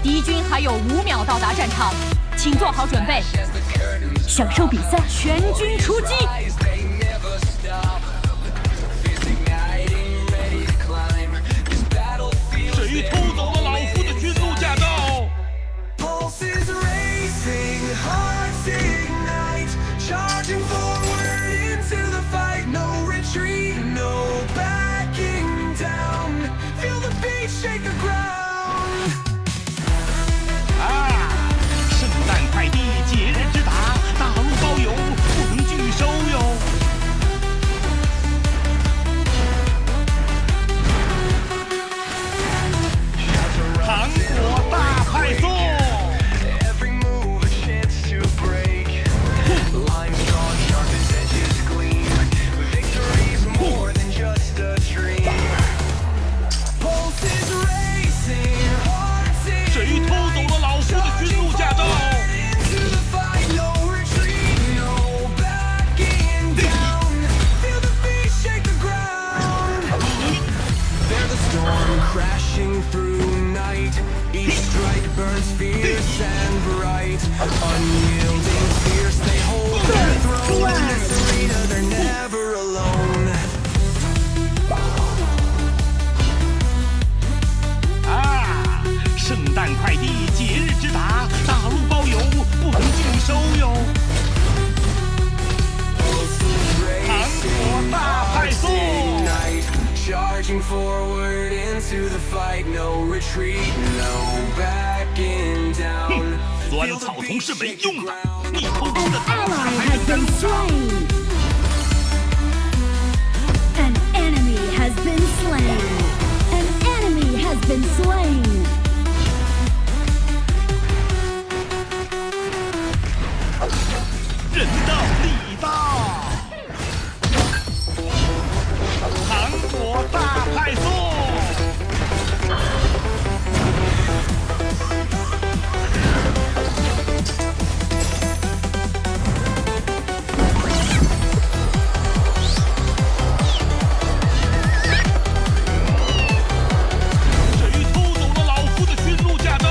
敌军还有5秒到达战场，请做好准备，享受比赛，全军出击！谁偷走了老夫的军路驾照？ Charging forward into the fight, no retreat, no backing down. Feel the beat shake the ground. 圣诞快递节日之达，大陆包邮，不能拒收哟。韩国大派送。 Crashing through night, each strike burns fierce and bright. Unyielding, fierce, they hold their throne. In this arena, they're never alone. 圣诞快递节日之达，大陆包邮，不能拒收哟。韩国大派送。 Charging forward into the fight, no retreat, no backing down. 钻草丛是没用的，你偷偷的 ally has been slain. An enemy has been slain. An enemy has been slain. 人到礼到。 韩国大派送。谁偷走了老夫的军路驾照？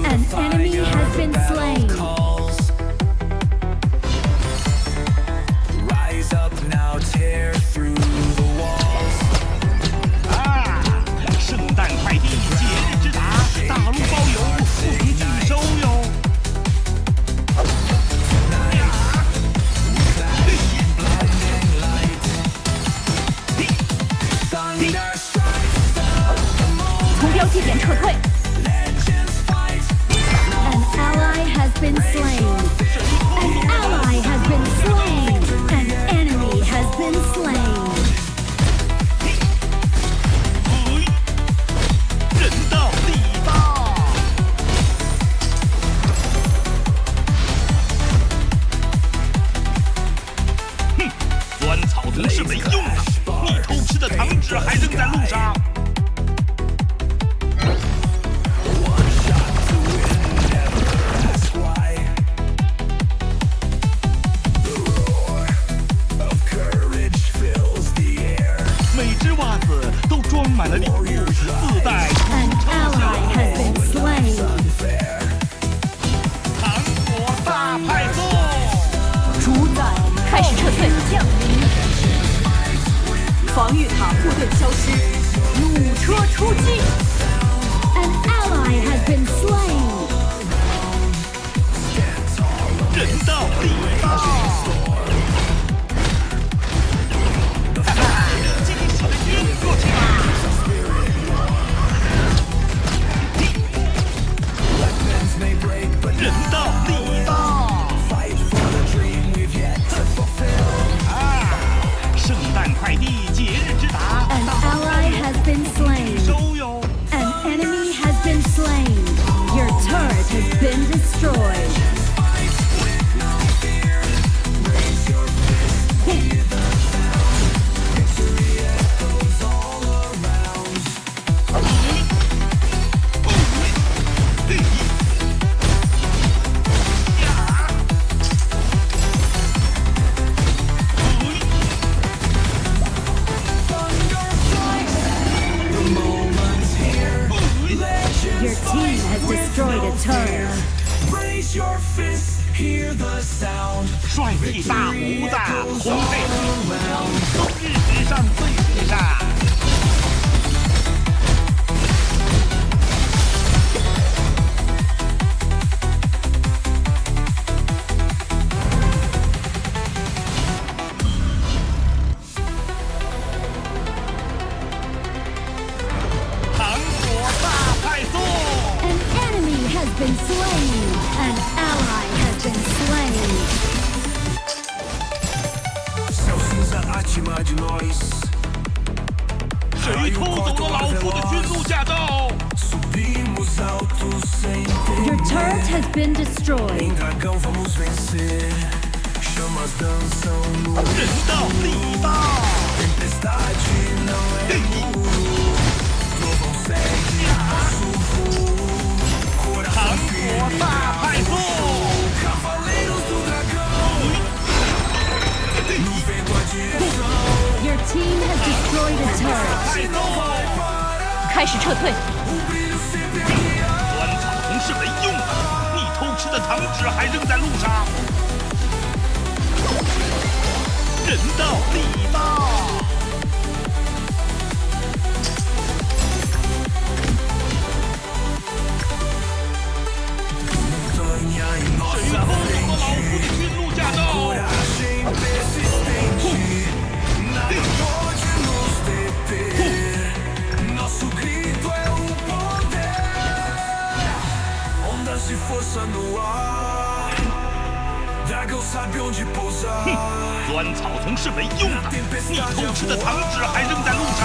An enemy has been slain. Tear through the walls. 圣诞快递节日之达，大陆包邮，不能拒收哟。从标记点撤退。An ally has been slain. An ally has been slain. An enemy has been slain. 人到礼到。钻草丛是没用的，你偷吃的糖纸还扔在路上。 装满了礼物，自带 An ally has been slain. 韩国大派送，主宰开始撤退，降临。防御塔部队消失，弩车出击。An ally has been slain. 人到礼到。 人到礼到。圣诞快递节日之达， An ally has been slain. 收哟。An enemy has been slain. Your turret has been destroyed. 一大胡子，红配冬日时尚最时尚。糖果大派送。An enemy has been slain. An ally has been slain. 小心在阿奇玛de nós。谁偷走了老夫的军路驾照？ Subimos alto sem Your temer. turret has been destroyed. Em dragão vamos vencer. Chamas dançam no 人道力道。 tempestade não é muro. Trovão segue nosso voo. 糖 Coração 果 firme. 大派送。 Cavaleiros do dragão. No vento a direção. Your team has destroyed a turret. 派送。开始撤退， O brilho sempre guia. 钻草丛是没用的，你偷吃的糖纸还扔在路上。人道力道。 Montanha em 谁 nossa 偷走了老夫 frente. 的军路驾照？ Coragem persistente. Nada pode nos deter. Nosso grito é o poder. Ondas de força no ar. Dragão sabe onde pousar. 钻草丛是没用的，你偷吃的糖纸还扔在路上。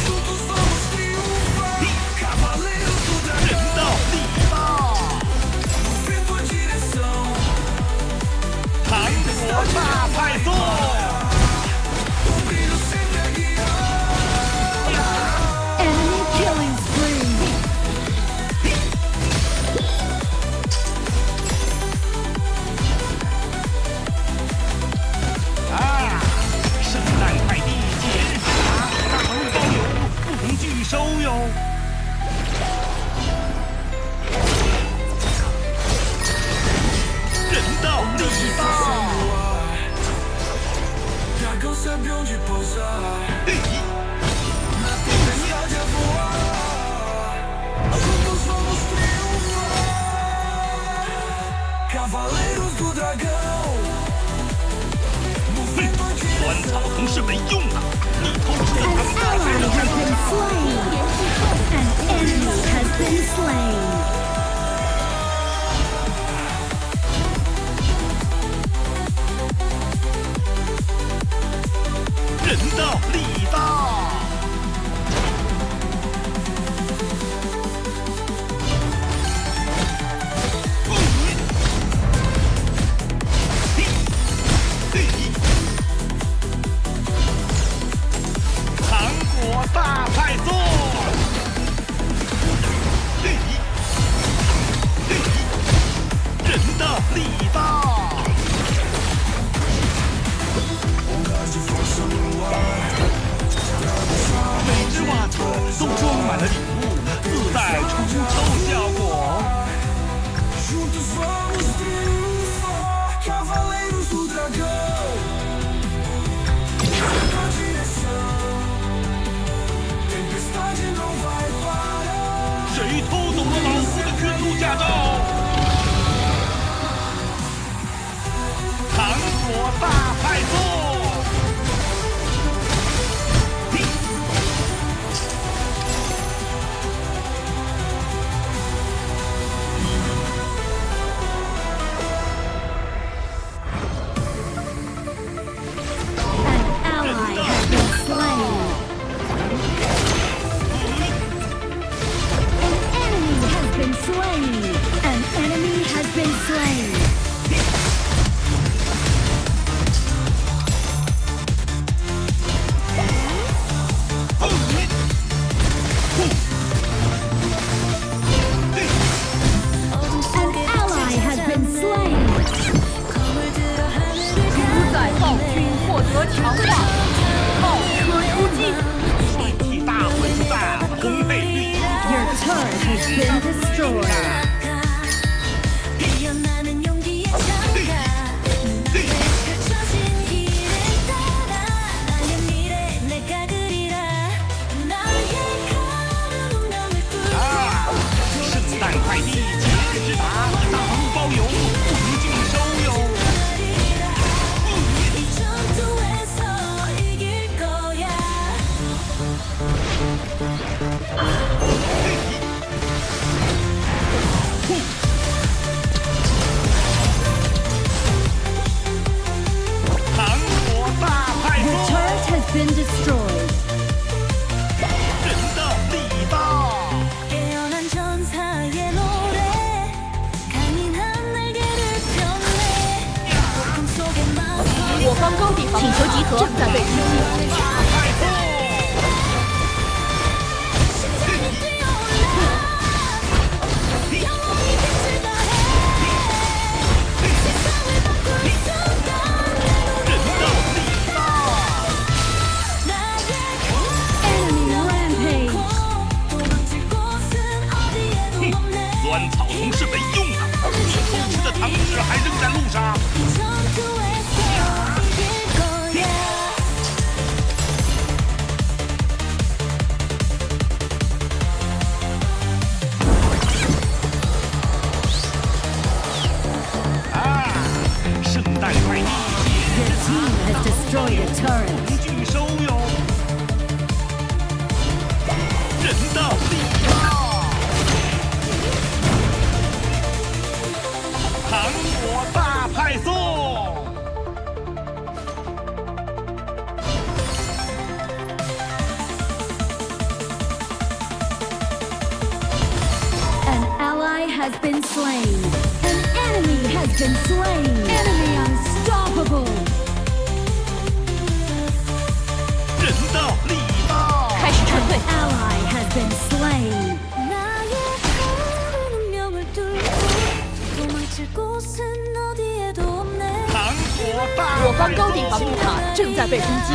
Juntos vamos triunfar. Cavaleiros do 人 dragão. 道力道。 Vento a direção. 糖果大派送。 O brilho sempre a guiar. Enemy killing spree. 啊！圣诞快递节日直达，大陆包邮，不同拒收哟。人道力道。 Dragão sabe onde pousar. 嘿 Na tempestade a voar. Juntos vamos triunfar. Cavaleiros do dragão. No vento a 钻草 direção. 丛是没用的，你偷吃的 An 糖纸还 ally 扔在 has 路 been 上。 slain. An enemy has been slain. 人道力道。糖果大派送。人道力道。 Ondas de força no ar. 每只袜子都装满了礼物，自带除臭效果。 Juntos vamos triunfar. Cavaleiros do dragão. Vento a direção. 日之达，大陆包邮，不能尽收哟。 糖果大派 The 送， turret has been destroyed. 人的力道。 깨어난 천사의 노래 강인한 날개를 펴네 고통 속에 맞서 我方高地请求集合，正在被攻击。大派送， 영원히 빛을 발해 세상을 바꿀 순간 人的力道。 나의 Enemy rampage. 도망칠 곳은 어디에도 없네 钻草丛是没用的，你偷吃的糖纸还扔在路上。 이 전투에서 이길 거야圣诞快递节 The team has destroyed a turret. 尽收哟。人的力道。糖果大派送。 An ally has been slain. An enemy has been slain. Enemy unstoppable. 人的力道。开始撤退， Ally has been slain. 나의 푸른 운명을 뚫고 도망칠 곳은 어디에도 없네 糖果大我方派高地防御送。塔正在被攻击。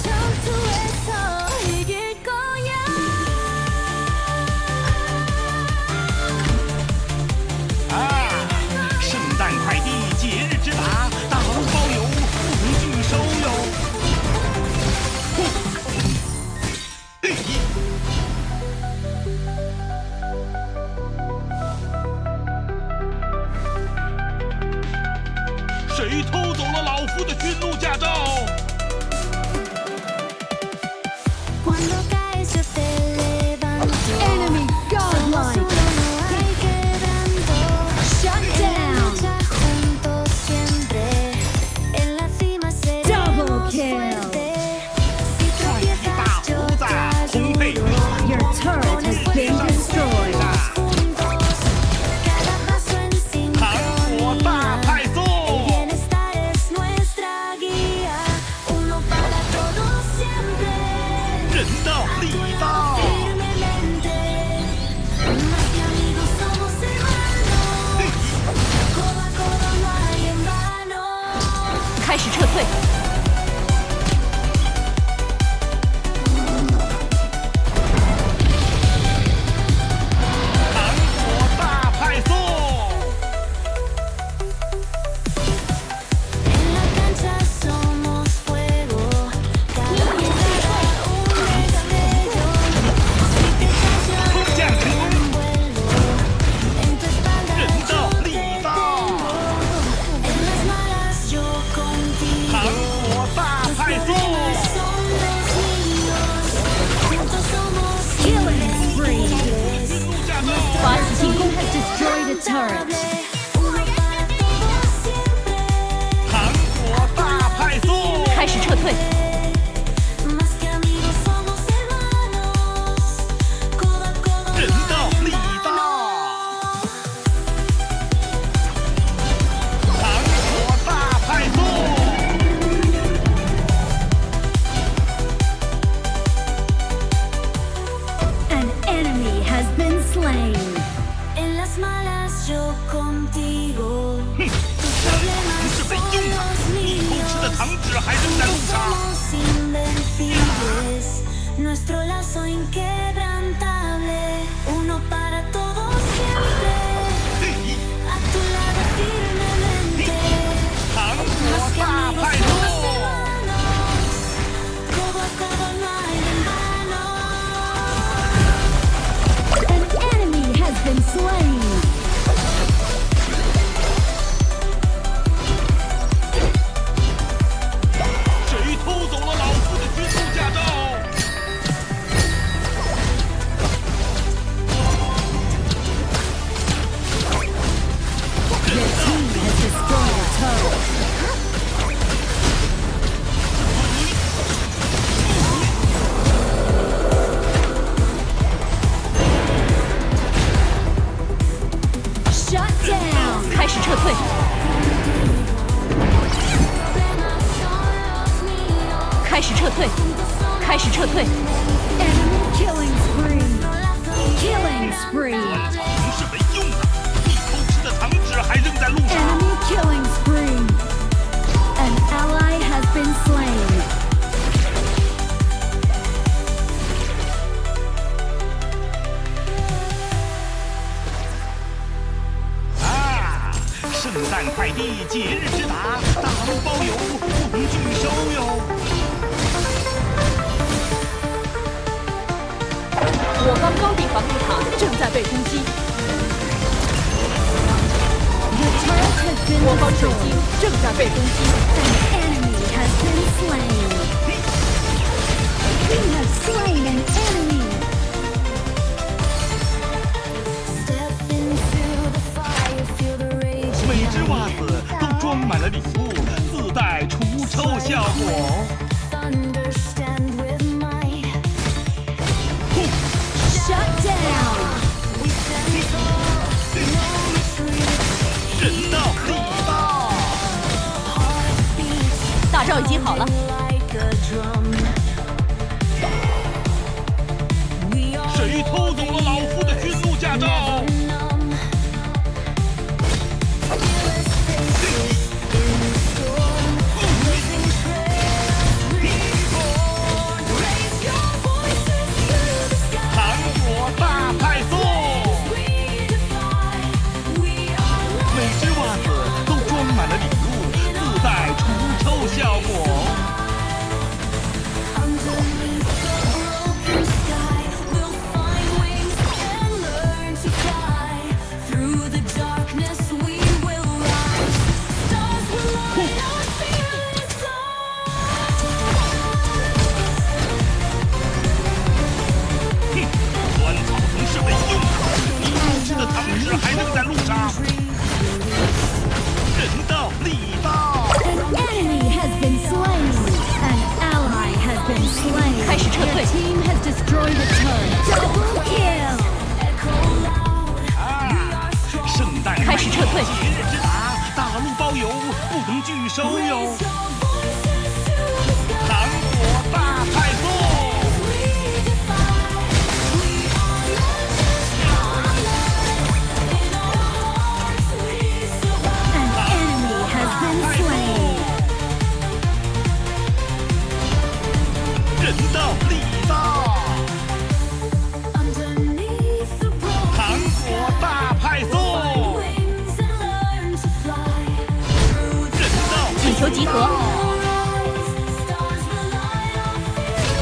전투에서 이길 거야圣诞快递节日之达，大陆包邮，不能尽收哟。谁偷走了老夫的驯鹿驾照？ Cuando caes yo te levanto Enemy godlike. solo no hay quedando Shut down. lucha juntos siempre en la cima seremos Double kill. fuertes si tropiezas yo te ayudo Your turret has been destroyed. juntos cada paso en 糖果大 sintonía 派送。 bienestar es nuestra guía uno para todos siempre 人的力道。 firmemente más que amigos somos hermanos codo a codo no hay en vano 开始撤退，糖果大派送。 en la cancha somos fuego cada jugada un destello si te callas 空降成功。 vuelo en tu espalda 人 yo 的 te 力道。 tengo en las malas yo contigo 糖果大派送。 son los míos juntos somos Killing spree. 驯鹿驾照。发起进攻， Has destroyed a turret. uno para todos siempre 糖果大派送。 开始撤退， más que amigos somos hermanos codo a codo 人 no 的 hay 力 en 道。 vano 糖果大派送。 An enemy has been slain. en las malas yo contigo 哼， tus problemas 是没 son 用的， los 你偷吃的 míos 糖纸还扔在路 juntos 上。 somos 开始撤退，开始撤退。 Enemy killing spree. Killing spree. 草丛是没用的，你偷吃的糖纸还扔在路上。 Enemy killing spree. An ally has been slain. 啊！圣诞快递节日直达，大陆包邮，不能拒收哟。 我方高地防御塔正在被攻击， The turret has been 我方水晶 destroyed. 正在被攻击。 An enemy has been slain. We have slain an enemy. Step into the fire, feel the rage. 每只袜子都装满了礼物，自带除臭效果。 Understand with might. Shut down. We stand tall, no retreat. 人到礼到， Heartbeats 大招已经好了， like a drum. We are 谁偷走了老夫的驯鹿驾照？ numb. Fearless faces in the storm. Blazing trails reborn. Raise your voices to the sky. 糖果大派送， We defy. We are 每只袜子都装满了礼物，自带除臭效果。 underneath the broken sky. We'll find wings and learn to fly. Through the darkness we will rise. Stars will light our fearless light. 哼，钻草丛是没用的，你偷吃的糖纸还扔在路上。人到礼到， An enemy has been slain. An ally has been slain. 开始撤退 Your team has destroyed a turret. Double kill. Echo loud. 啊！圣诞开始撤退节日直达，大陆包邮，不能拒收哟。 Raise your voices to the sky. 糖果大派送。 We defy. We are not in our hearts. We survive. An enemy has been slain. 人到礼到， Underneath the 糖 broken 果 sky. 大派送。 Wings and learn to fly. Through the 人到请求集合。 rise. Stars will light our fears.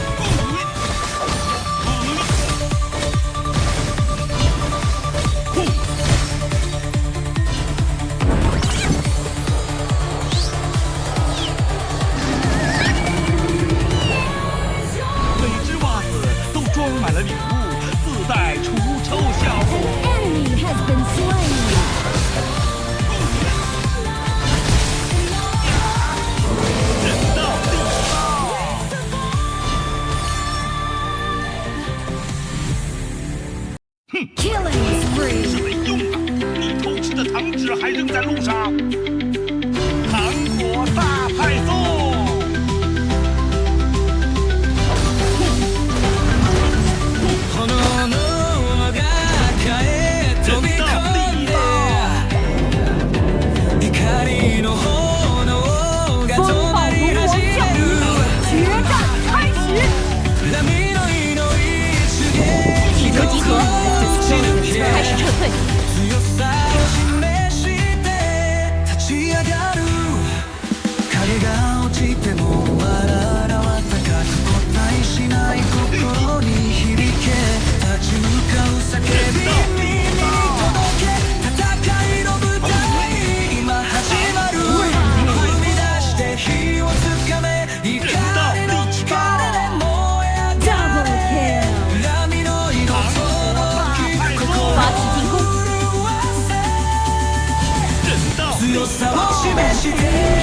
每只袜子都装满了礼物，自带除臭效果。 Enemy has been slain. 人到礼到， Killing spree. 没用的，你偷吃的糖纸还扔在路上。糖果大派送。 人到礼到，风暴龙王降临，决战开始。请求集合，开始撤退。 影が落ちても笑は高く答えしない心に響け立ち向かう叫び耳に届け戦いの舞台今始まる踏み出して火をつかめ怒りの力で燃え上が Double kill. れ闇の色と发起进攻，人到強さを示して